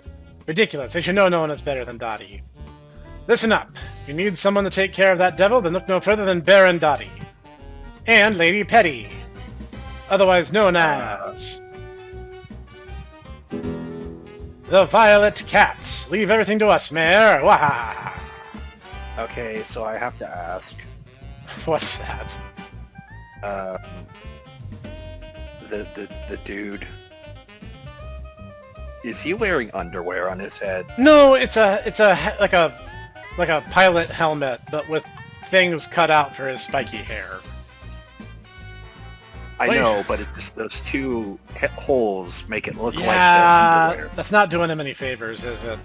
Ridiculous. They should know no one is better than Dottie. Listen up. If you need someone to take care of that devil, then look no further than Baron Dottie. and Lady Petty, otherwise known as the Violet Cats. Leave everything to us, Mayor. Waha! Okay, so I have to ask. What's that? The dude. Is he wearing underwear on his head? No, it's a like a pilot helmet, but with things cut out for his spiky hair. I know, but it just those two holes make it look like they're underwear. That's not doing him any favors, is it?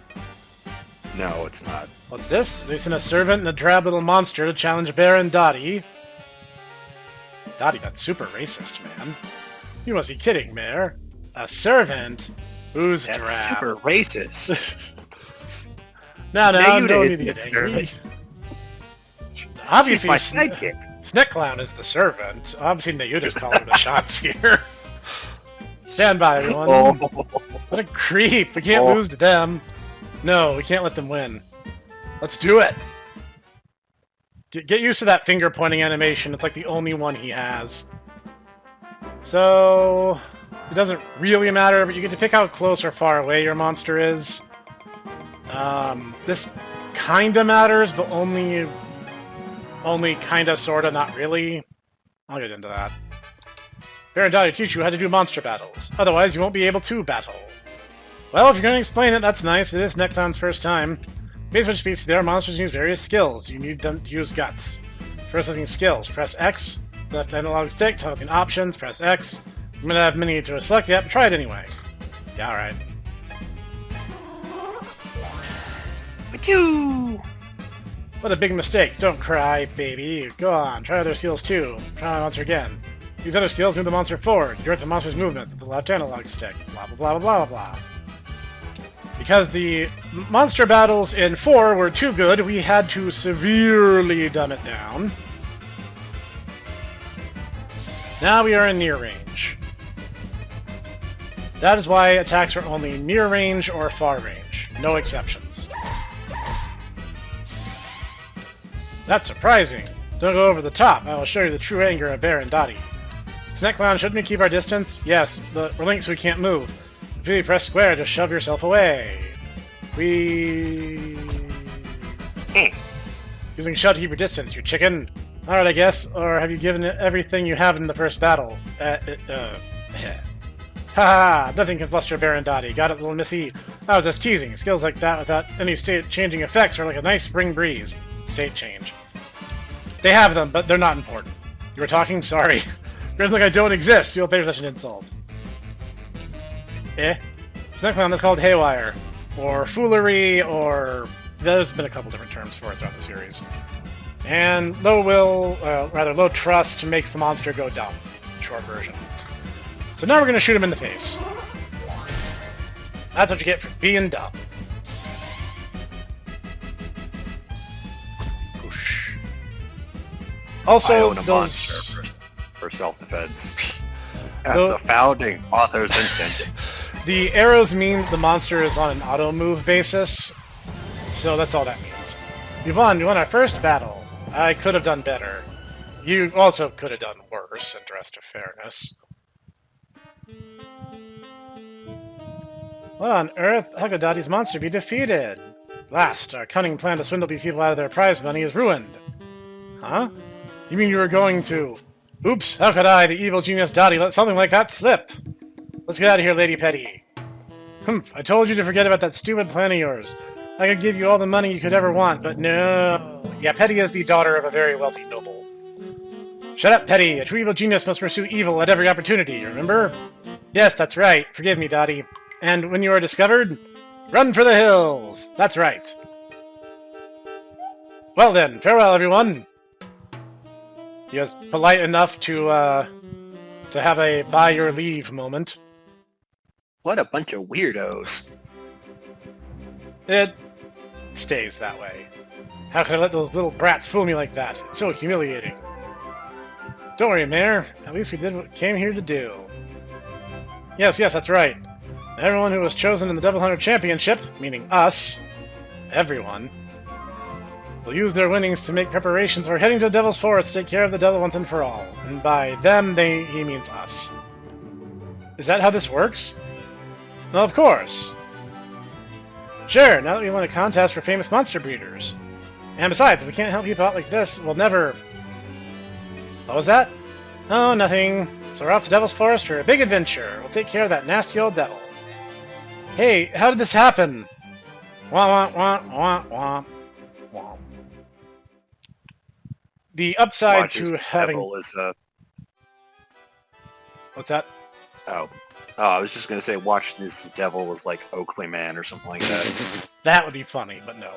No, it's not. What's this? They sent a servant and a drab little monster to challenge Baron Dottie. Dottie, that's super racist, man. You must be kidding, Mayor. A servant? Who's That's drab? super racist. no Mayuda need is to the get angry. servant. Obviously, She's my sidekick. Snek Clown is the servant. Obviously, Nayuda's calling the shots here. Stand by, everyone. Oh. What a creep. We can't lose to them. No, we can't let them win. Let's do it. Get used to that finger pointing animation. It's like the only one he has. So, it doesn't really matter, but you get to pick how close or far away your monster is. This kinda matters, but only kinda, sorta, not really. I'll get into that. Baron Dottie teach you how to do monster battles. Otherwise, you won't be able to battle. Well, if you're going to explain it, that's nice. It is Snek Clown's first time. Based on species, there are monsters use various skills. You need them to use guts. Processing skills. Press X. Left analog stick. Targeting options. Press X. I'm going to have many to select yet, but try it anyway. Yeah, alright. What a big mistake. Don't cry, baby. Go on. Try other skills too. Try the monster again. These other skills move the monster forward. Direct the monster's movements with the left analog stick. Blah, blah, blah, blah, blah, blah. Because the monster battles in 4 were too good, we had to severely dumb it down. Now we are in near range. That is why attacks are only near range or far range. No exceptions. That's surprising. Don't go over the top. I will show you the true anger of Baron Dottie. Snek Clown, shouldn't we keep our distance? Yes, but we're linked so we can't move. If you press square to shove yourself away. Using shove to keep your distance, you chicken. Alright, I guess. Or have you given it everything you have in the first battle? Haha, nothing can fluster Baron Dottie. Got it, little missy? I was just teasing. Skills like that without any state-changing effects are like a nice spring breeze. State change. They have them, but they're not important. You were talking? Sorry. You're like I don't exist. You'll pay for such an insult. Snek Clown is called Haywire. Or Foolery, or... There's been a couple different terms for it throughout the series. And low trust makes the monster go dumb. Short version. So now we're going to shoot him in the face. That's what you get for being dumb. Whoosh. Also, I own a monster for self-defense. As the founding authors intended. The arrows mean the monster is on an auto-move basis, so that's all that means. You won our first battle. I could have done better. You also could have done worse, interest of fairness. What on earth? How could Dottie's monster be defeated? Last, our cunning plan to swindle these people out of their prize money is ruined. Huh? You mean you were going to... Oops, how could I, the evil genius Dottie, let something like that slip? Let's get out of here, Lady Petty. Humph, I told you to forget about that stupid plan of yours. I could give you all the money you could ever want, but no. Yeah, Petty is the daughter of a very wealthy noble. Shut up, Petty. A true evil genius must pursue evil at every opportunity, remember? Yes, that's right. Forgive me, Dottie. And when you are discovered, run for the hills. That's right. Well then, farewell, everyone. He was polite enough to have a by your leave moment. What a bunch of weirdos. It stays that way. How could I let those little brats fool me like that? It's so humiliating. Don't worry, Mayor. At least we did what we came here to do. Yes, that's right. Everyone who was chosen in the Devil Hunter Championship, meaning us, everyone, will use their winnings to make preparations for heading to the Devil's Forest to take care of the devil once and for all. And by them, he means us. Is that how this works? Well, of course. Sure, now that we won a contest for famous monster breeders. And besides, if we can't help people out like this, we'll never... What was that? Oh, nothing. So we're off to Devil's Forest for a big adventure. We'll take care of that nasty old devil. Hey, how did this happen? Wah, wah, wah, wah, wah. The upside to having... What's that? Oh, I was just going to say, watch this devil was like Oakley Man or something like that. That would be funny, but no.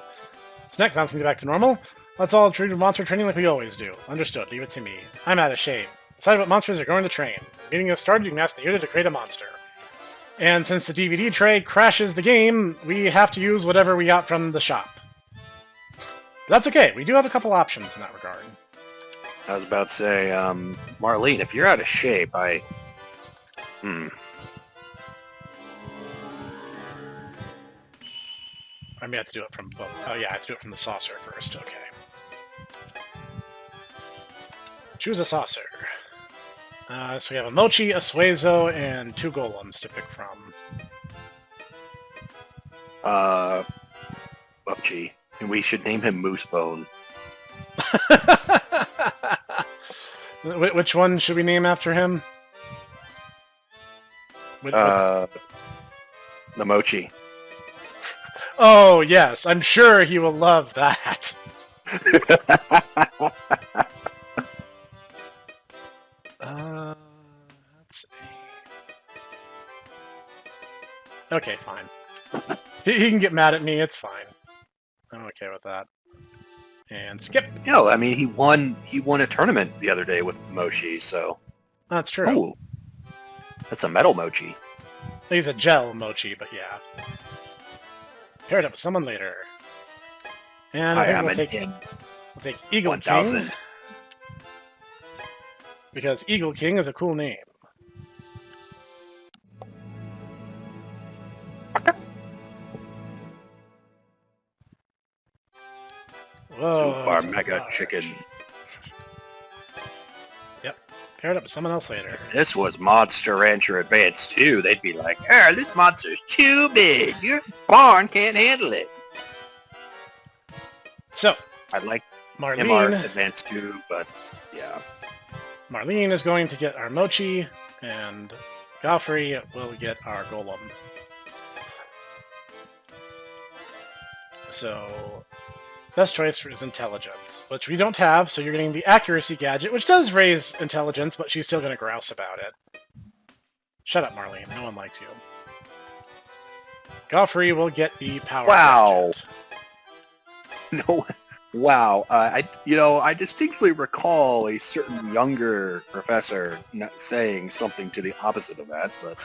Snek wants to get back to normal. Let's all treat monster training like we always do. Understood. Leave it to me. I'm out of shape. Decide what monsters are going to train. Getting us started, you can ask the unit to create a monster. And since the DVD tray crashes the game, we have to use whatever we got from the shop. But that's okay. We do have a couple options in that regard. I was about to say, Marlene, if you're out of shape, I may have to do it from both. Oh yeah, I have to do it from the saucer first. Okay. Choose a saucer. So we have a Mochi, a Suezo, and 2 golems to pick from. Mochi. And we should name him Moosebone. Which one should we name after him? The Mochi. Oh, yes. I'm sure he will love that. Let's see. Okay, fine. He can get mad at me. It's fine. I'm okay with that. And skip. No, I mean he won a tournament the other day with Mochi, so that's true. Ooh. That's a metal Mochi. He's a gel Mochi, but yeah. Pair it up with someone later. And I think we'll take Eagle 1000. King. Because Eagle King is a cool name. Whoa. Super Mega Chicken. Yep. Pair it up with someone else later. If this was Monster Rancher Advance 2, they'd be like, this monster's too big. Your barn can't handle it. So, I'd like Marlene, MR Advance 2, but yeah. Marlene is going to get our Mochi, and Godfrey will get our Golem. So, best choice is Intelligence, which we don't have, so you're getting the Accuracy Gadget, which does raise Intelligence, but she's still going to grouse about it. Shut up, Marlene. No one likes you. Godfrey will get the Power Gadget. No, wow. I distinctly recall a certain younger professor saying something to the opposite of that, but...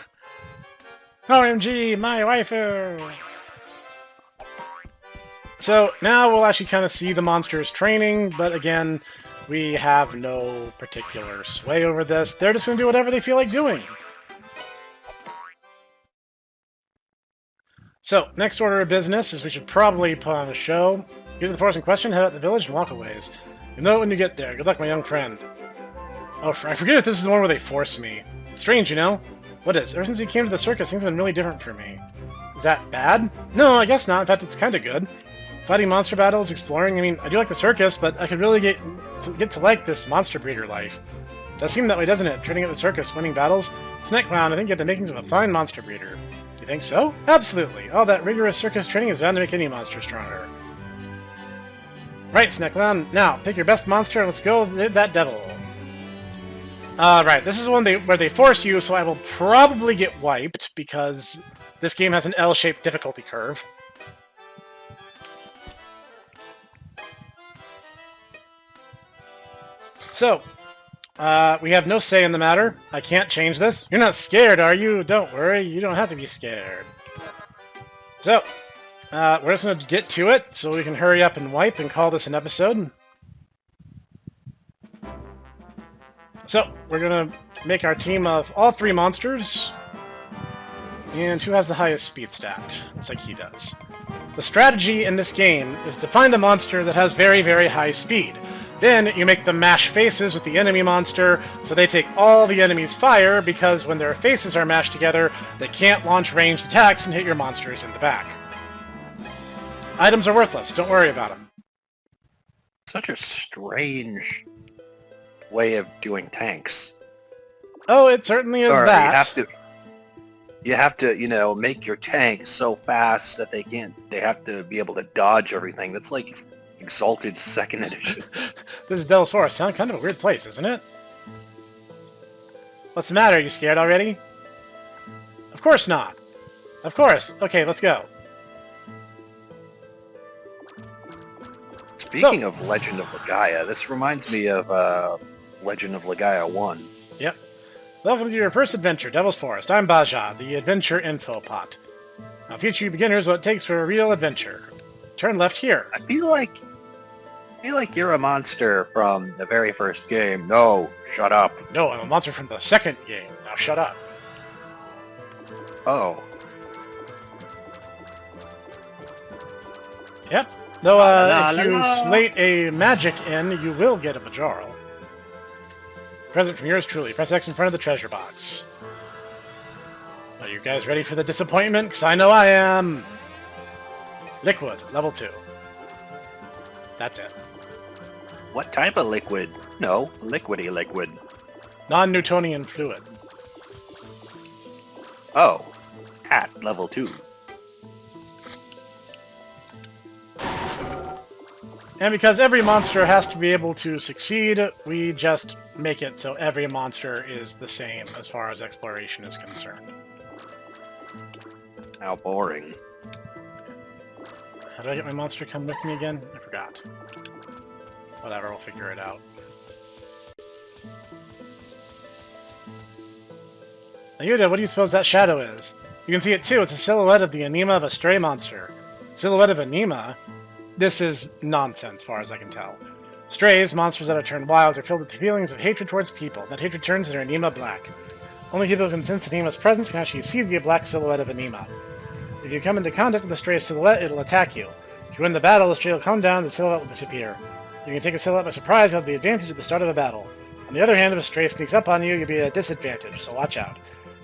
OMG, my waifu! So, now we'll actually kind of see the monsters training, but again, we have no particular sway over this. They're just going to do whatever they feel like doing. So, next order of business is we should probably put on a show. Get to the forest in question, head out the village, and walk a ways. You'll know it when you get there. Good luck, my young friend. Oh, I forget if this is the one where they force me. Strange, you know? What is? Ever since you came to the circus, things have been really different for me. Is that bad? No, I guess not. In fact, it's kind of good. Fighting monster battles, exploring. I mean, I do like the circus, but I could really get to like this monster breeder life. Does seem that way, doesn't it? Training at the circus, winning battles. Snek Clown, I think you have the makings of a fine monster breeder. You think so? Absolutely. All that rigorous circus training is bound to make any monster stronger. Right, Snek Clown. Now, pick your best monster and let's go with that devil. Right, this is one where they force you, so I will probably get wiped, because this game has an L-shaped difficulty curve. So, we have no say in the matter. I can't change this. You're not scared, are you? Don't worry, you don't have to be scared. So, we're just going to get to it, so we can hurry up and wipe and call this an episode. So, we're going to make our team of all 3 monsters. And who has the highest speed stat? Looks like he does. The strategy in this game is to find a monster that has very, very high speed. Then you make them mash faces with the enemy monster, so they take all the enemy's fire, because when their faces are mashed together, they can't launch ranged attacks and hit your monsters in the back. Items are worthless, don't worry about them. Such a strange way of doing tanks. Oh, it certainly is that. You have to, you know, make your tank so fast that they have to be able to dodge everything. That's like Exalted 2nd Edition. This is Devil's Forest, huh? Kind of a weird place, isn't it? What's the matter? Are you scared already? Of course not. Of course. Okay, let's go. Speaking of Legend of Legaia, this reminds me of Legend of Legaia 1. Yep. Welcome to your first adventure, Devil's Forest. I'm Baja, the adventure info pot. I'll teach you beginners what it takes for a real adventure. Turn left here. I feel like you're a monster from the very first game. No, shut up. No, I'm a monster from the second game. Now shut up. Oh. Yep. Though, if you slate a magic in, you will get a Bajarl. Present from yours truly. Press X in front of the treasure box. Are you guys ready for the disappointment? Because I know I am. Liquid, level 2. That's it. What type of liquid? No, liquidy liquid. Non-Newtonian fluid. Oh, at level 2. And because every monster has to be able to succeed, we just make it so every monster is the same as far as exploration is concerned. How boring. How do I get my monster to come with me again? I forgot. Whatever, we'll figure it out. Now, Yuda, what do you suppose that shadow is? You can see it too. It's a silhouette of the anima of a stray monster. Silhouette of anima? This is nonsense, far as I can tell. Strays, monsters that are turned wild, are filled with feelings of hatred towards people. That hatred turns their anima black. Only people who can sense Anima's presence can actually see the black silhouette of Anima. If you come into contact with the stray silhouette, it'll attack you. If you win the battle, the stray will come down, the silhouette will disappear. You can take a silhouette by surprise and have the advantage at the start of a battle. On the other hand, if a stray sneaks up on you, you'll be at a disadvantage, so watch out.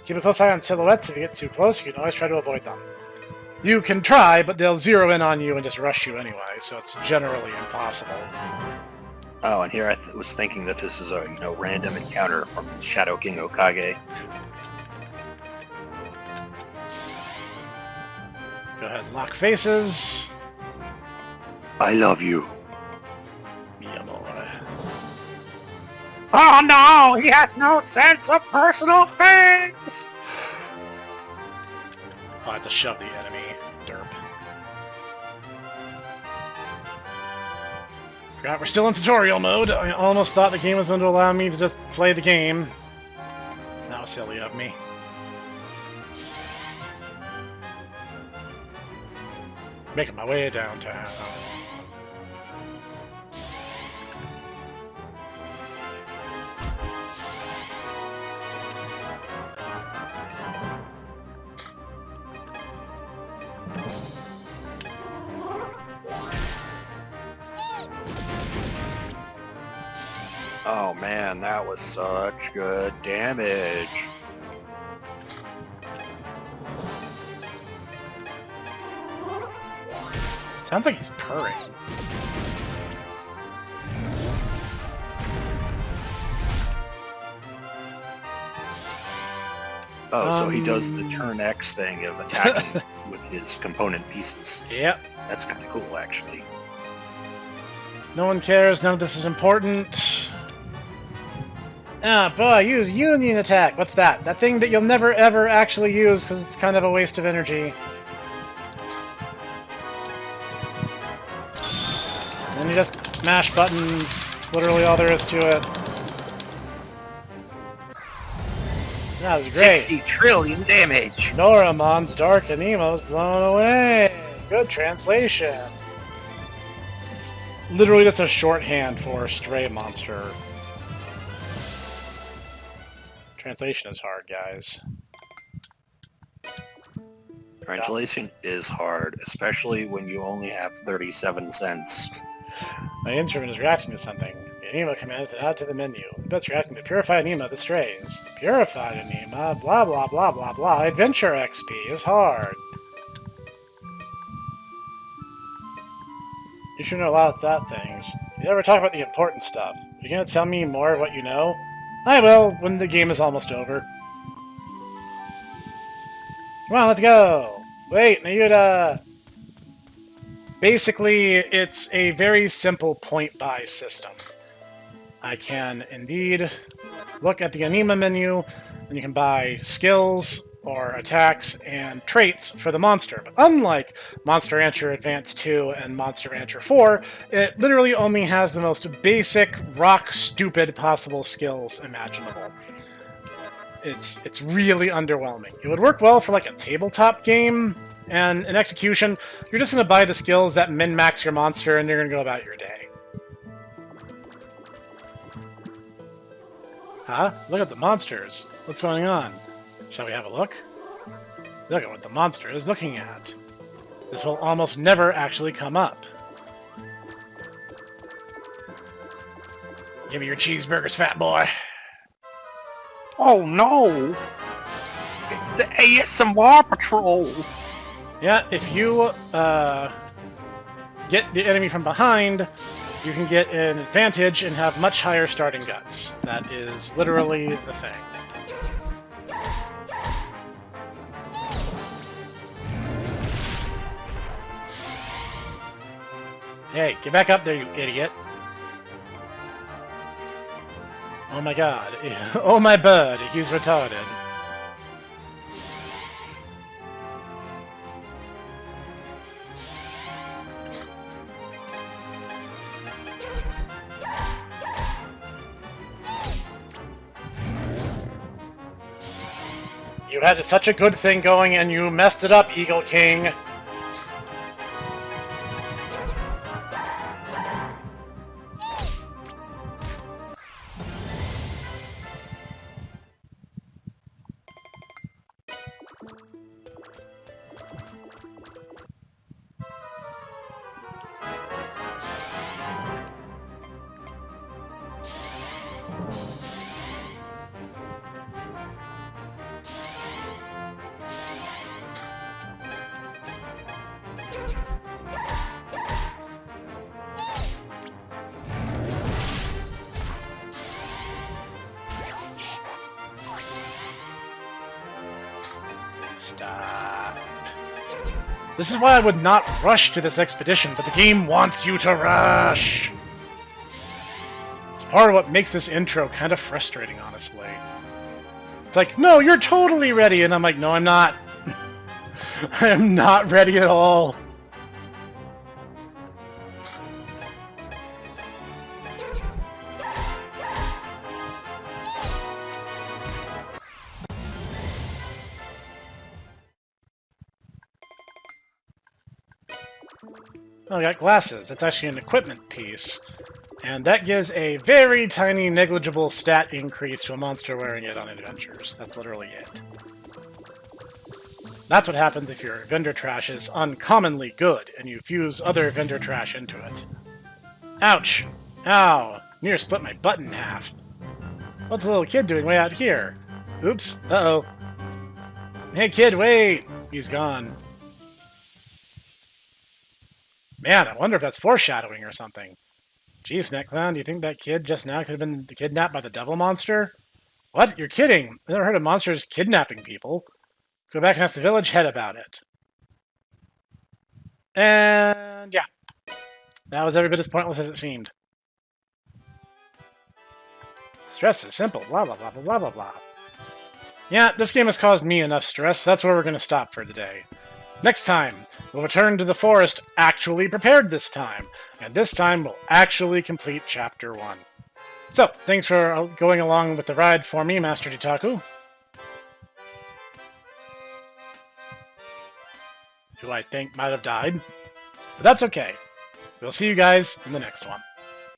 Keep a close eye on silhouettes. If you get too close, you can always try to avoid them. You can try, but they'll zero in on you and just rush you anyway, so it's generally impossible. Oh, and here I was thinking that this is a random encounter from Shadow King Okage. Go ahead and lock faces. I love you. Mi amore. Oh no! He has no sense of personal space! I'll have to shove the enemy. Derp. Forgot we're still in tutorial mode. I almost thought the game was going to allow me to just play the game. That was silly of me. Making my way downtown. Oh man, that was such good damage. Sounds like he's purring. Oh, so he does the turn X thing of attacking with his component pieces. Yep. That's kind of cool, actually. No one cares. None of this is important. Ah, boy, use Union Attack. What's that? That thing that you'll never, ever actually use because it's kind of a waste of energy. And then you just mash buttons. It's literally all there is to it. That was great. 60 trillion damage! Noramon's Dark Animo's blown away. Good translation. It's literally just a shorthand for stray monster. Translation is hard, guys. Translation is hard, especially when you only have 37 cents. My instrument is reacting to something. The anima command is to add to the menu. It's reacting to purify anima the strays. Purified anima, blah blah blah blah blah. Adventure XP is hard. You should know a lot about things. You never talk about the important stuff. Are you gonna tell me more of what you know? I will, when the game is almost over. Come on, let's go! Wait, Nayuta! Basically, it's a very simple point-buy system. I can indeed look at the anima menu, and you can buy skills or attacks and traits for the monster. But unlike Monster Rancher Advance 2 and Monster Rancher 4, it literally only has the most basic, rock-stupid possible skills imaginable. It's really underwhelming. It would work well for like a tabletop game, and in execution, you're just going to buy the skills that min-max your monster, and you're going to go about your day. Huh? Look at the monsters. What's going on? Shall we have a look? Look at what the monster is looking at. This will almost never actually come up. Give me your cheeseburgers, fat boy. Oh no! It's the ASMR Patrol! Yeah, if you get the enemy from behind, you can get an advantage and have much higher starting guts. That is literally the thing. Hey, get back up there, you idiot. Oh my god. Oh my bird, he's retarded. You had such a good thing going and you messed it up, Eagle King. Stop. This is why I would not rush to this expedition, but the game wants you to rush! It's part of what makes this intro kind of frustrating, honestly. It's like, no, you're totally ready, and I'm like, no, I'm not. I am not ready at all. Oh, I got glasses. That's actually an equipment piece. And that gives a very tiny, negligible stat increase to a monster wearing it on adventures. That's literally it. That's what happens if your vendor trash is uncommonly good, and you fuse other vendor trash into it. Ouch! Ow! Near split my butt in half. What's the little kid doing way out here? Oops. Uh-oh. Hey kid, wait! He's gone. Man, I wonder if that's foreshadowing or something. Geez, Snek, do you think that kid just now could have been kidnapped by the devil monster? What? You're kidding! I've never heard of monsters kidnapping people. Let's go back and ask the village head about it. And yeah. That was every bit as pointless as it seemed. Stress is simple, blah blah blah blah blah blah blah. Yeah, this game has caused me enough stress. That's where we're going to stop for today. Next time, we'll return to the forest actually prepared this time. And this time, we'll actually complete Chapter 1. So, thanks for going along with the ride for me, Master Ditaku. Who I think might have died. But that's okay. We'll see you guys in the next one.